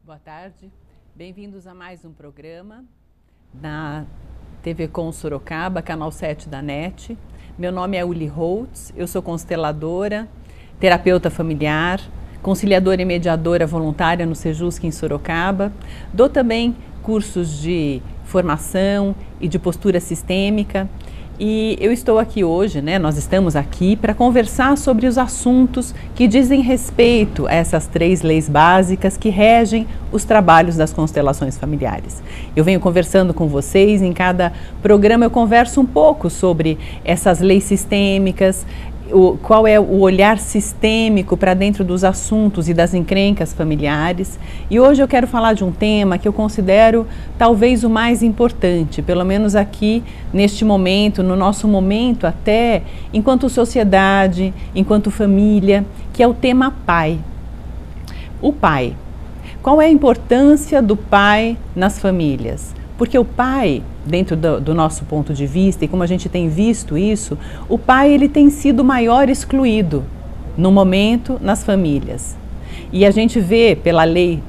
Boa tarde, bem-vindos a mais um programa na TV Com Sorocaba, canal 7 da NET. Meu nome é Uli Holtz, eu sou consteladora, terapeuta familiar, conciliadora e mediadora voluntária no Sejusc em Sorocaba. Dou também cursos de formação e de postura sistêmica. E eu estou aqui hoje, nós estamos aqui para conversar sobre os assuntos que dizem respeito a essas 3 leis básicas que regem os trabalhos das constelações familiares. Eu venho conversando com vocês, em cada programa eu converso um pouco sobre essas leis sistêmicas, qual é o olhar sistêmico para dentro dos assuntos e das encrencas familiares. E hoje eu quero falar de um tema que eu considero talvez o mais importante, pelo menos aqui neste momento, no nosso momento até enquanto sociedade, enquanto família, que é o tema pai. O pai. Qual é a importância do pai nas famílias? Porque o pai, dentro do nosso ponto de vista, e como a gente tem visto isso, o pai ele tem sido o maior excluído no momento nas famílias. E a gente vê pela lei,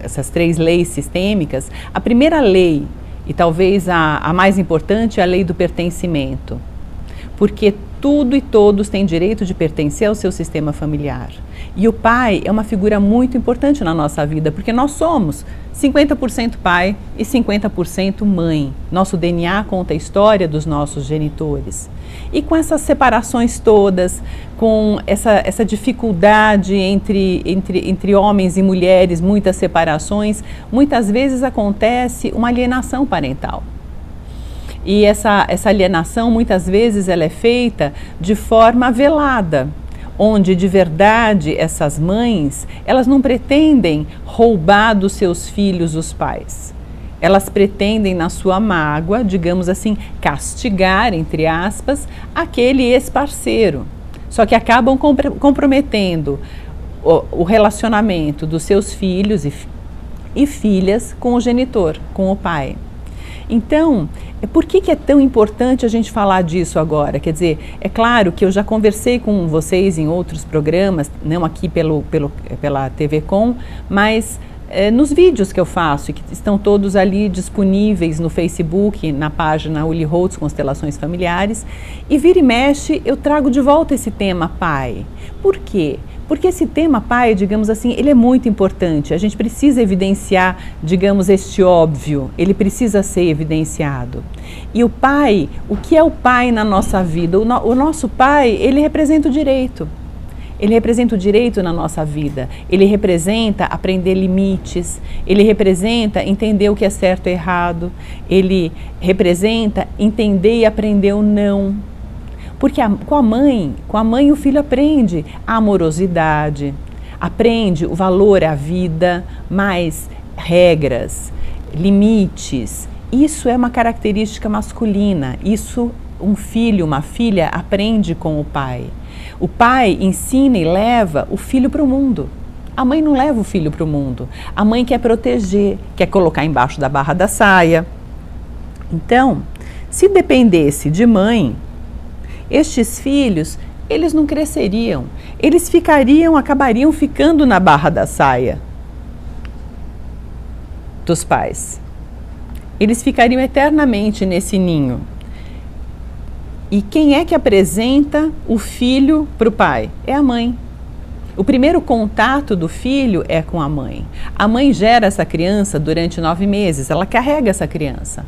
essas 3 leis sistêmicas, a primeira lei, e talvez a mais importante, é a lei do pertencimento. Porque tudo e todos têm direito de pertencer ao seu sistema familiar. E o pai é uma figura muito importante na nossa vida, porque nós somos 50% pai e 50% mãe. Nosso DNA conta a história dos nossos genitores. E com essas separações todas, com essa dificuldade entre homens e mulheres, muitas separações, muitas vezes acontece uma alienação parental. E essa alienação, muitas vezes, ela é feita de forma velada, onde, de verdade, essas mães, elas não pretendem roubar dos seus filhos os pais. Elas pretendem, na sua mágoa, digamos assim, castigar, entre aspas, aquele ex-parceiro. Só que acabam comprometendo o relacionamento dos seus filhos e filhas com o genitor, com o pai. Então, por que é tão importante a gente falar disso agora? Quer dizer, é claro que eu já conversei com vocês em outros programas, não aqui pela TV Com, mas nos vídeos que eu faço, que estão todos ali disponíveis no Facebook, na página Uli Holtz Constelações Familiares, e vira e mexe eu trago de volta esse tema pai. Por quê? Porque esse tema pai, digamos assim, ele é muito importante. A gente precisa evidenciar, digamos, este óbvio. Ele precisa ser evidenciado. E o pai, o que é o pai na nossa vida? O nosso pai, ele representa o direito. Ele representa o direito na nossa vida. Ele representa aprender limites. Ele representa entender o que é certo e errado. Ele representa entender e aprender o não. Porque com a mãe o filho aprende a amorosidade, aprende o valor à vida, mais regras, limites. Isso é uma característica masculina, isso um filho, uma filha aprende com o pai. O pai ensina e leva o filho para o mundo. A mãe não leva o filho para o mundo, a mãe quer proteger, quer colocar embaixo da barra da saia. Então, se dependesse de mãe, estes filhos, eles não cresceriam, eles acabariam ficando na barra da saia dos pais. Eles ficariam eternamente nesse ninho. E quem é que apresenta o filho para o pai? É a mãe. O primeiro contato do filho é com a mãe. A mãe gera essa criança durante 9 meses, ela carrega essa criança.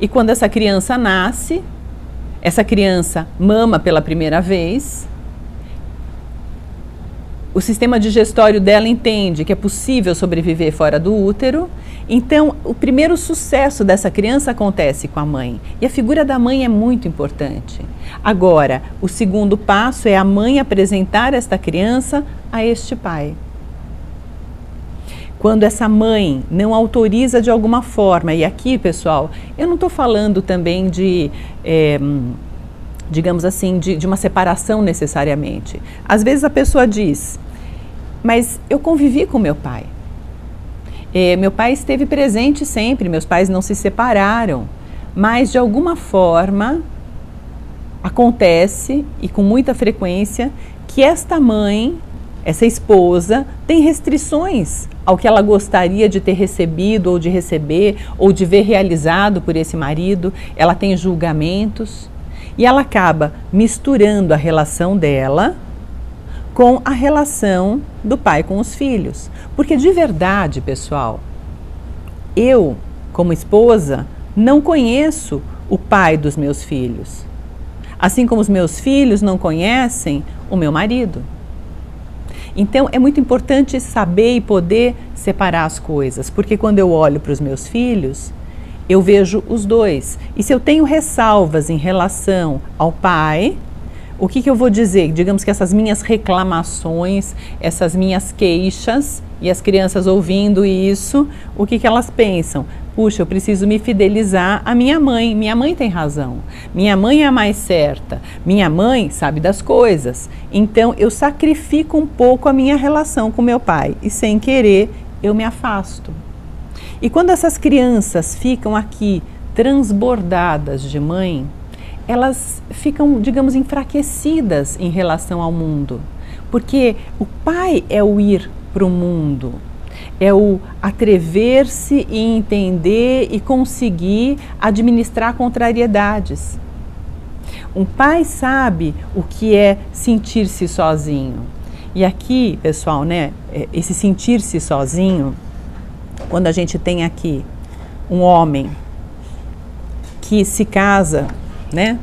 E quando essa criança nasce, essa criança mama pela primeira vez, o sistema digestório dela entende que é possível sobreviver fora do útero, então o primeiro sucesso dessa criança acontece com a mãe. E a figura da mãe é muito importante. Agora, o segundo passo é a mãe apresentar esta criança a este pai. Quando essa mãe não autoriza de alguma forma, e aqui, pessoal, eu não estou falando também de, digamos assim, de uma separação necessariamente. Às vezes a pessoa diz, mas eu convivi com meu pai. Meu pai esteve presente sempre, meus pais não se separaram, mas de alguma forma acontece, e com muita frequência, que esta mãe, essa esposa, tem restrições ao que ela gostaria de ter recebido ou de receber ou de ver realizado por esse marido. Ela tem julgamentos e ela acaba misturando a relação dela com a relação do pai com os filhos. Porque de verdade, pessoal, eu, como esposa, não conheço o pai dos meus filhos. Assim como os meus filhos não conhecem o meu marido. Então, é muito importante saber e poder separar as coisas, porque quando eu olho para os meus filhos, eu vejo os dois. E se eu tenho ressalvas em relação ao pai, o que eu vou dizer? Digamos que essas minhas reclamações, essas minhas queixas, e as crianças ouvindo isso, o que elas pensam? Puxa, eu preciso me fidelizar à minha mãe. Minha mãe tem razão. Minha mãe é a mais certa. Minha mãe sabe das coisas. Então, eu sacrifico um pouco a minha relação com meu pai. E sem querer, eu me afasto. E quando essas crianças ficam aqui transbordadas de mãe, elas ficam, digamos, enfraquecidas em relação ao mundo. Porque o pai é o ir para o mundo. É o atrever-se e entender e conseguir administrar contrariedades. Um pai sabe o que é sentir-se sozinho. E aqui, pessoal, né, esse sentir-se sozinho, quando a gente tem aqui um homem que se casa, né,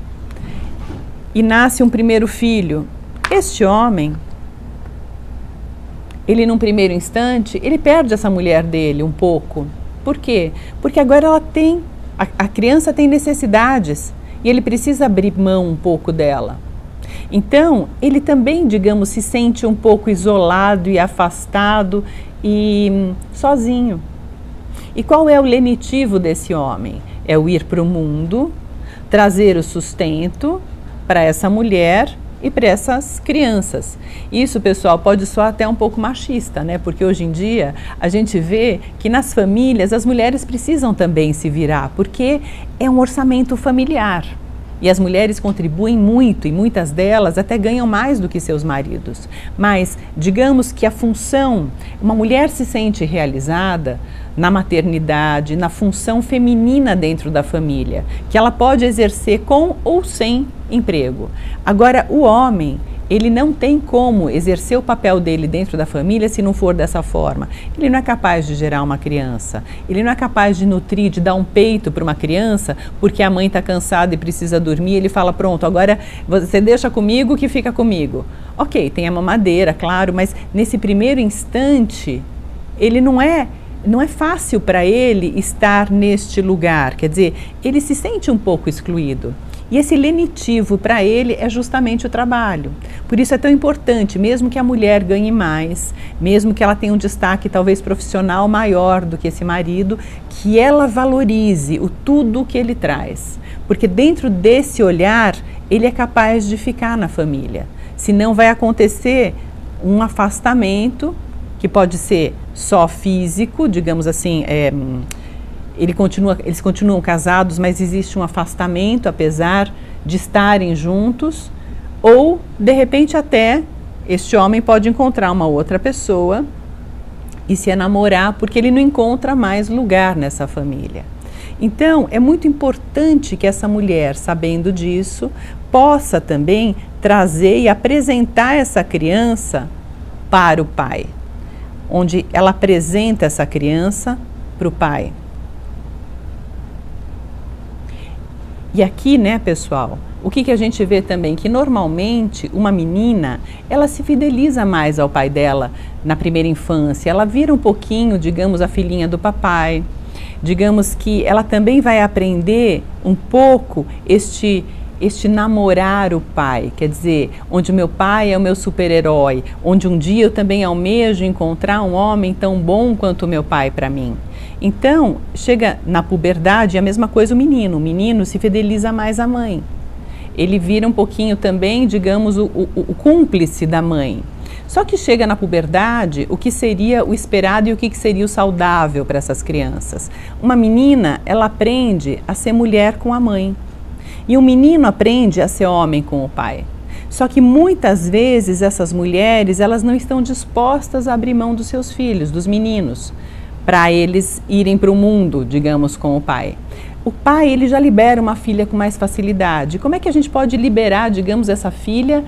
e nasce um primeiro filho, este homem, ele num primeiro instante, ele perde essa mulher dele um pouco. Por quê? Porque agora ela tem, a criança tem necessidades e ele precisa abrir mão um pouco dela. Então, ele também, digamos, se sente um pouco isolado e afastado e sozinho. E qual é o lenitivo desse homem? É o ir para o mundo, trazer o sustento para essa mulher e para essas crianças. Isso, pessoal, pode soar até um pouco machista, né? Porque hoje em dia a gente vê que nas famílias as mulheres precisam também se virar, porque é um orçamento familiar. E as mulheres contribuem muito e muitas delas até ganham mais do que seus maridos. Mas digamos que a função, uma mulher se sente realizada na maternidade, na função feminina dentro da família, que ela pode exercer com ou sem emprego. Agora, o homem, ele não tem como exercer o papel dele dentro da família se não for dessa forma. Ele não é capaz de gerar uma criança, ele não é capaz de nutrir, de dar um peito para uma criança, porque a mãe está cansada e precisa dormir, ele fala, pronto, agora você deixa comigo que fica comigo. Ok, tem a mamadeira, claro, mas nesse primeiro instante, ele não é fácil para ele estar neste lugar, quer dizer, ele se sente um pouco excluído. E esse lenitivo para ele é justamente o trabalho. Por isso é tão importante, mesmo que a mulher ganhe mais, mesmo que ela tenha um destaque talvez profissional maior do que esse marido, que ela valorize o tudo que ele traz. Porque dentro desse olhar, ele é capaz de ficar na família. Senão vai acontecer um afastamento, que pode ser só físico, digamos assim, eles continuam casados, mas existe um afastamento, apesar de estarem juntos, ou, de repente, até este homem pode encontrar uma outra pessoa e se enamorar, porque ele não encontra mais lugar nessa família. Então, é muito importante que essa mulher, sabendo disso, possa também trazer e apresentar essa criança para o pai, onde ela apresenta essa criança para o pai. E aqui, né, pessoal, o que a gente vê também? Que normalmente uma menina, ela se fideliza mais ao pai dela na primeira infância. Ela vira um pouquinho, digamos, a filhinha do papai. Digamos que ela também vai aprender um pouco este namorar o pai. Quer dizer, onde o meu pai é o meu super-herói, onde um dia eu também almejo encontrar um homem tão bom quanto o meu pai para mim. Então, chega na puberdade, é a mesma coisa o menino se fideliza mais à mãe. Ele vira um pouquinho também, digamos, o cúmplice da mãe. Só que chega na puberdade, o que seria o esperado e o que seria o saudável para essas crianças. Uma menina, ela aprende a ser mulher com a mãe. E um menino aprende a ser homem com o pai. Só que muitas vezes essas mulheres, elas não estão dispostas a abrir mão dos seus filhos, dos meninos, para eles irem para o mundo, digamos, com o pai. O pai, ele já libera uma filha com mais facilidade. Como é que a gente pode liberar, digamos, essa filha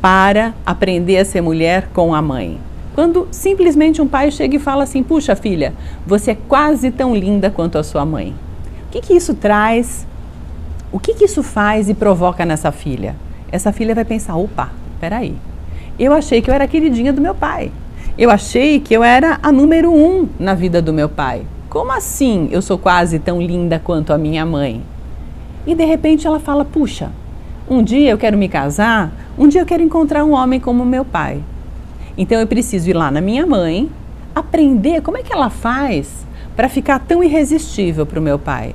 para aprender a ser mulher com a mãe? Quando simplesmente um pai chega e fala assim: puxa filha, você é quase tão linda quanto a sua mãe. O que isso traz? O que isso faz e provoca nessa filha? Essa filha vai pensar: opa, peraí, eu achei que eu era a queridinha do meu pai. Eu achei que eu era a número 1 na vida do meu pai. Como assim eu sou quase tão linda quanto a minha mãe? E de repente ela fala: puxa, um dia eu quero me casar, um dia eu quero encontrar um homem como meu pai. Então eu preciso ir lá na minha mãe, aprender como é que ela faz para ficar tão irresistível para o meu pai.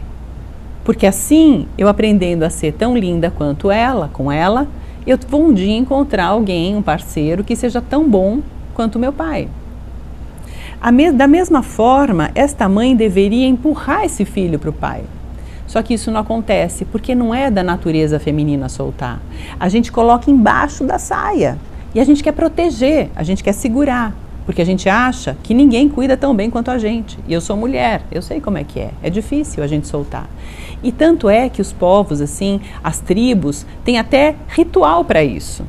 Porque assim, eu aprendendo a ser tão linda quanto ela, com ela, eu vou um dia encontrar alguém, um parceiro, que seja tão bom quanto o meu pai. Da mesma forma, esta mãe deveria empurrar esse filho para o pai. Só que isso não acontece, porque não é da natureza feminina soltar. A gente coloca embaixo da saia e a gente quer proteger, a gente quer segurar, porque a gente acha que ninguém cuida tão bem quanto a gente. E eu sou mulher, eu sei como é que é difícil a gente soltar. E tanto é que os povos, assim, as tribos, têm até ritual para isso.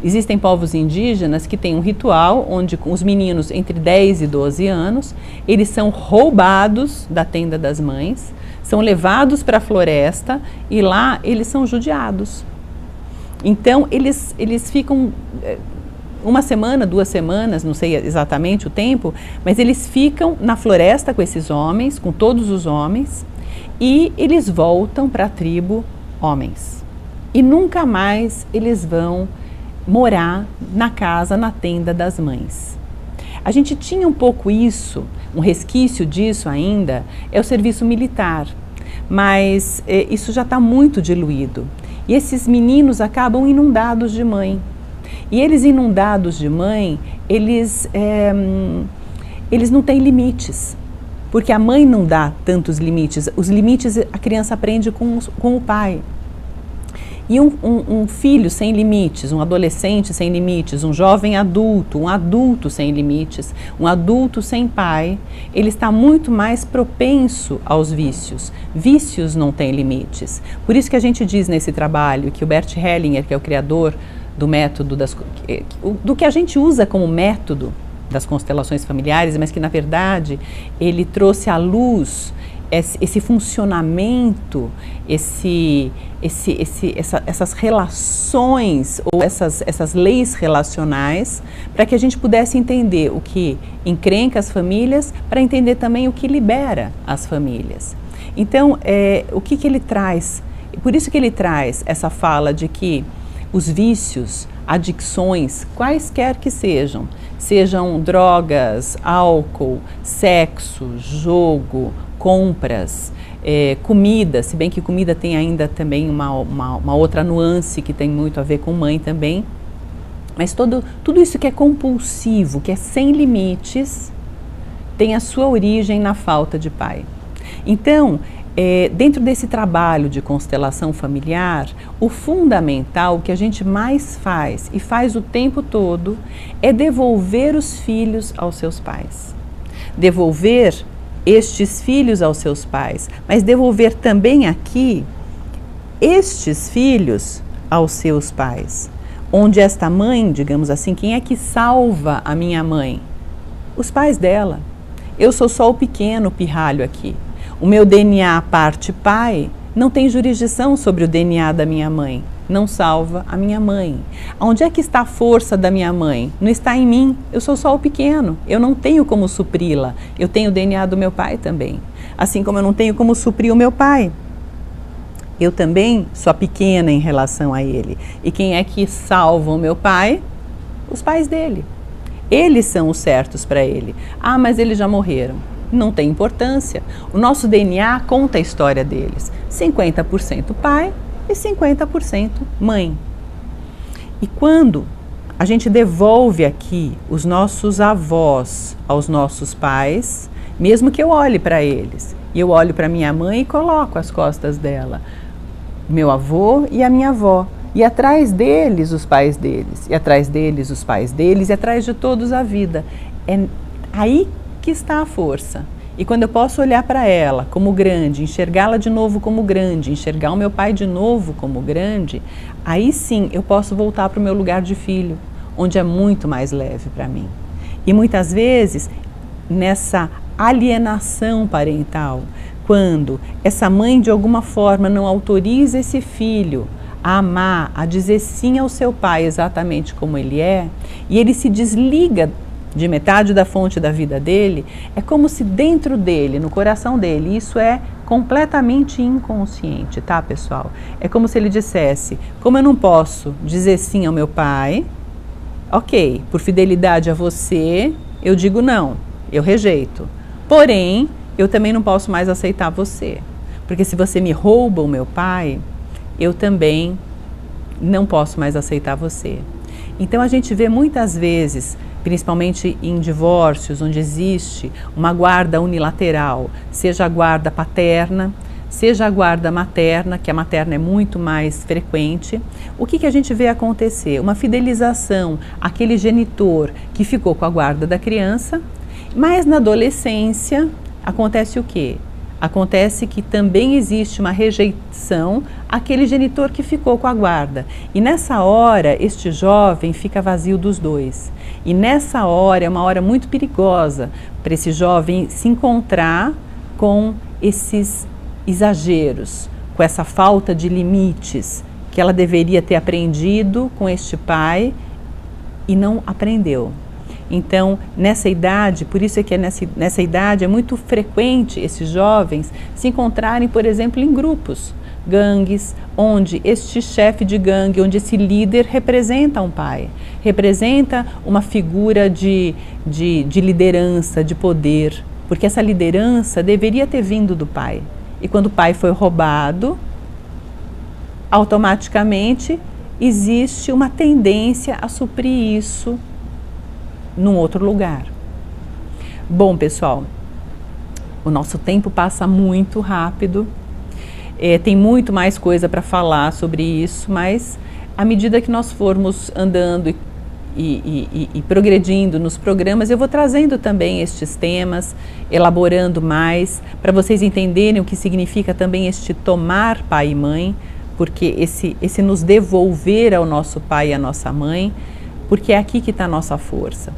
Existem povos indígenas que têm um ritual onde os meninos entre 10 e 12 anos, eles são roubados da tenda das mães, são levados para a floresta e lá eles são judiados. Então eles ficam uma semana, 2 semanas, não sei exatamente o tempo, mas eles ficam na floresta com esses homens, com todos os homens, e eles voltam para a tribo homens. E nunca mais eles vão morar na casa, na tenda das mães. A gente tinha um pouco isso, um resquício disso ainda, é o serviço militar, mas isso já está muito diluído. E esses meninos acabam inundados de mãe. E eles inundados de mãe, eles não têm limites, porque a mãe não dá tantos limites. Os limites a criança aprende com o pai. E um filho sem limites, um adolescente sem limites, um jovem adulto, um adulto sem limites, um adulto sem pai, ele está muito mais propenso aos vícios. Vícios não têm limites. Por isso que a gente diz nesse trabalho que o Bert Hellinger, que é o criador do método, do que a gente usa como método das constelações familiares, mas que na verdade ele trouxe à luz esse funcionamento, essas relações ou essas leis relacionais, para que a gente pudesse entender o que encrenca as famílias, para entender também o que libera as famílias. Então, o que ele traz? Por isso que ele traz essa fala de que os vícios, adicções, quaisquer que sejam drogas, álcool, sexo, jogo, compras, comida, se bem que comida tem ainda também uma outra nuance que tem muito a ver com mãe também, mas tudo isso que é compulsivo, que é sem limites, tem a sua origem na falta de pai. Então, dentro desse trabalho de constelação familiar, o fundamental, o que a gente mais faz e faz o tempo todo, é devolver os filhos aos seus pais. Devolver estes filhos aos seus pais, mas devolver também aqui estes filhos aos seus pais. Onde esta mãe, digamos assim, quem é que salva a minha mãe? Os pais dela. Eu sou só o pequeno pirralho aqui. O meu DNA parte pai não tem jurisdição sobre o DNA da minha mãe, não salva a minha mãe. Onde é que está a força da minha mãe? Não está em mim, eu sou só o pequeno, eu não tenho como supri-la, eu tenho o DNA do meu pai também. Assim como eu não tenho como suprir o meu pai, eu também sou a pequena em relação a ele. E quem é que salva o meu pai? Os pais dele. Eles são os certos para ele. Ah, mas eles já morreram. Não tem importância. O nosso DNA conta a história deles. 50% pai e 50% mãe. E quando a gente devolve aqui os nossos avós aos nossos pais, mesmo que eu olhe para eles, e eu olho para minha mãe e coloco as costas dela, meu avô e a minha avó, E atrás deles, os pais deles, e atrás deles, os pais deles, e atrás de todos a vida. É aí que está a força. E quando eu posso olhar para ela como grande, enxergá-la de novo como grande, enxergar o meu pai de novo como grande, aí sim eu posso voltar para o meu lugar de filho, onde é muito mais leve para mim. E muitas vezes, nessa alienação parental, quando essa mãe de alguma forma não autoriza esse filho a amar, a dizer sim ao seu pai exatamente como ele é, e ele se desliga de metade da fonte da vida dele, é como se dentro dele, no coração dele, isso é completamente inconsciente, tá, pessoal? É como se ele dissesse, como eu não posso dizer sim ao meu pai, ok, por fidelidade a você, eu digo não, eu rejeito. Porém, eu também não posso mais aceitar você, porque se você me rouba o meu pai, eu também não posso mais aceitar você. Então a gente vê muitas vezes, principalmente em divórcios, onde existe uma guarda unilateral, seja a guarda paterna, seja a guarda materna, que a materna é muito mais frequente, o que a gente vê acontecer? Uma fidelização àquele genitor que ficou com a guarda da criança, mas na adolescência acontece o quê? Acontece que também existe uma rejeição àquele genitor que ficou com a guarda. E nessa hora, este jovem fica vazio dos dois. E nessa hora é uma hora muito perigosa para esse jovem se encontrar com esses exageros, com essa falta de limites que ela deveria ter aprendido com este pai e não aprendeu. Então, nessa idade, por isso é que nessa idade é muito frequente esses jovens se encontrarem, por exemplo, em grupos, gangues, onde este chefe de gangue, onde esse líder representa um pai, representa uma figura de liderança, de poder, porque essa liderança deveria ter vindo do pai. E quando o pai foi roubado, automaticamente existe uma tendência a suprir isso num outro lugar. Bom, pessoal, o nosso tempo passa muito rápido, tem muito mais coisa para falar sobre isso, mas à medida que nós formos andando e progredindo nos programas, eu vou trazendo também estes temas, elaborando mais, para vocês entenderem o que significa também este tomar pai e mãe, porque esse nos devolver ao nosso pai e à nossa mãe, porque é aqui que está a nossa força.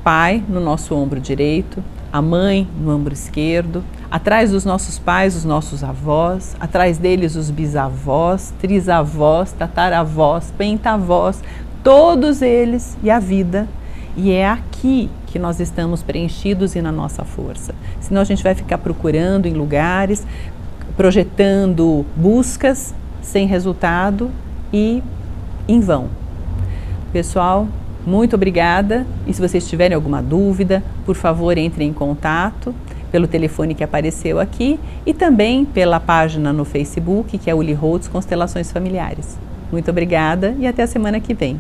Pai no nosso ombro direito, a mãe no ombro esquerdo, atrás dos nossos pais, os nossos avós, atrás deles os bisavós, trisavós, tataravós, pentavós, todos eles e a vida. E é aqui que nós estamos preenchidos e na nossa força. Senão a gente vai ficar procurando em lugares, projetando buscas sem resultado e em vão. Pessoal, muito obrigada, e se vocês tiverem alguma dúvida, por favor, entrem em contato pelo telefone que apareceu aqui e também pela página no Facebook, que é Uli Holtz Constelações Familiares. Muito obrigada e até a semana que vem.